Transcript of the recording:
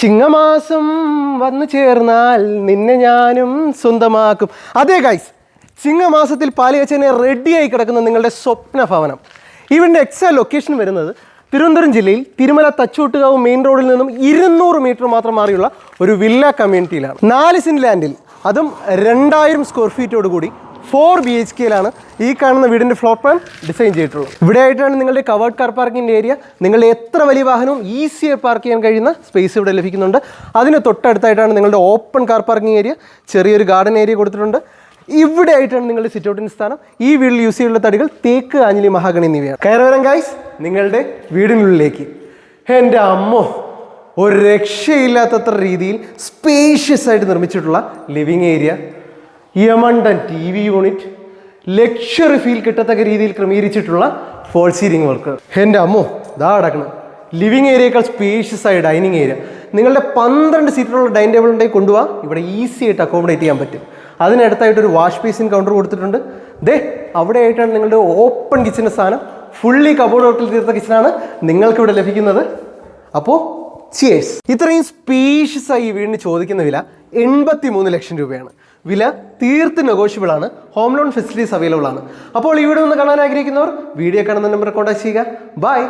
ചിങ്ങമാസം വന്നു ചേർന്നാൽ നിന്നെ ഞാനും സ്വന്തമാക്കും. അതെ ഗൈസ്, ചിങ്ങമാസത്തിൽ പാലുകാച്ചനെ റെഡിയായി കിടക്കുന്ന നിങ്ങളുടെ സ്വപ്ന ഭവനം. ഇവൻ്റെ എക്സാക്ട് ലൊക്കേഷൻ വരുന്നത് തിരുവനന്തപുരം ജില്ലയിൽ തിരുമല തച്ചോട്ടുകാവ് മെയിൻ റോഡിൽ നിന്നും 200 മീറ്റർ മാത്രം മാറിയുള്ള ഒരു വില്ല കമ്മ്യൂണിറ്റിയിലാണ്. 4 സെൻറ്റ് ലാൻഡിൽ, അതും 2000 സ്ക്വയർ ഫീറ്റോട് കൂടി 4 BHKയിലാണ് ഈ കാണുന്ന വീടിൻ്റെ ഫ്ലോർ പ്ലാൻ ഡിസൈൻ ചെയ്തിട്ടുള്ളത്. ഇവിടെ ആയിട്ടാണ് നിങ്ങളുടെ കവേർഡ് കാർ പാർക്കിംഗ് ഏരിയ. നിങ്ങളുടെ എത്ര വലിയ വാഹനവും ഈസിയായി പാർക്ക് ചെയ്യാൻ കഴിയുന്ന സ്പേസ് ഇവിടെ ലഭിക്കുന്നുണ്ട്. അതിന് തൊട്ടടുത്തായിട്ടാണ് നിങ്ങളുടെ ഓപ്പൺ കാർ പാർക്കിംഗ് ഏരിയ, ചെറിയൊരു ഗാർഡൻ ഏരിയ കൊടുത്തിട്ടുണ്ട്. ഇവിടെ ആയിട്ടാണ് നിങ്ങളുടെ സിറ്റ് ഔട്ടിൻ്റെ സ്ഥാനം. ഈ വീട്ടിൽ യൂസ് ചെയ്യുന്ന തടികൾ തേക്ക്, ആഞ്ഞിലി, മഹാഗണി എന്നിവയാണ്. കയറി വരാം ഗൈസ് നിങ്ങളുടെ വീടിനുള്ളിലേക്ക്. എൻ്റെ അമ്മോ, ഒരു രക്ഷയില്ലാത്തത്ര രീതിയിൽ സ്പേഷ്യസ് ആയിട്ട് നിർമ്മിച്ചിട്ടുള്ള ലിവിങ് ഏരിയ, യമണ്ടൻ TV യൂണിറ്റ്, ലക്ഷറി ഫീൽ കിട്ടത്തക്ക രീതിയിൽ ക്രമീകരിച്ചിട്ടുള്ള ഫോൾ സീലിംഗ് വർക്ക്. എൻ്റെ അമ്മോ, ഇതാ അടക്കണം. ലിവിങ് ഏരിയയേക്കാൾ സ്പേഷ്യസ് ആയ ഡൈനിങ് ഏരിയ. നിങ്ങളുടെ 12 സീറ്റുള്ള ഡൈനിങ് ടേബിൾ ഉണ്ടെങ്കിൽ കൊണ്ടുപോകാം. ഇവിടെ ഈസി ആയിട്ട് അക്കോമഡേറ്റ് ചെയ്യാൻ പറ്റും. അതിനടുത്തായിട്ടൊരു വാഷ് ബേസിൻ കൗണ്ടർ കൊടുത്തിട്ടുണ്ട്. അവിടെ ആയിട്ടാണ് നിങ്ങളുടെ ഓപ്പൺ കിച്ചൻ്റെ സ്ഥാനം. ഫുള്ളി കബോർഡ് ഹോട്ടൽ തീർത്ത കിച്ചനാണ് നിങ്ങൾക്കിവിടെ ലഭിക്കുന്നത്. അപ്പോൾ ചിയേഴ്സ്. ഇത്രയും സ്പേഷ്യസ് ആയി ഈ വീടിന് ചോദിക്കുന്ന വില 83 ലക്ഷം രൂപയാണ്. വില തീർത്ത് നെഗോഷ്യബിൾ ആണ്. ഹോം ലോൺ ഫെസിലിറ്റീസ് അവൈലബിൾ ആണ്. അപ്പോൾ ഈ വീഡിയോ ഒന്ന് കാണാൻ ആഗ്രഹിക്കുന്നവർ വീഡിയോ കാണുന്ന നമ്പർ കോൺടാക്ട് ചെയ്യുക. ബൈ.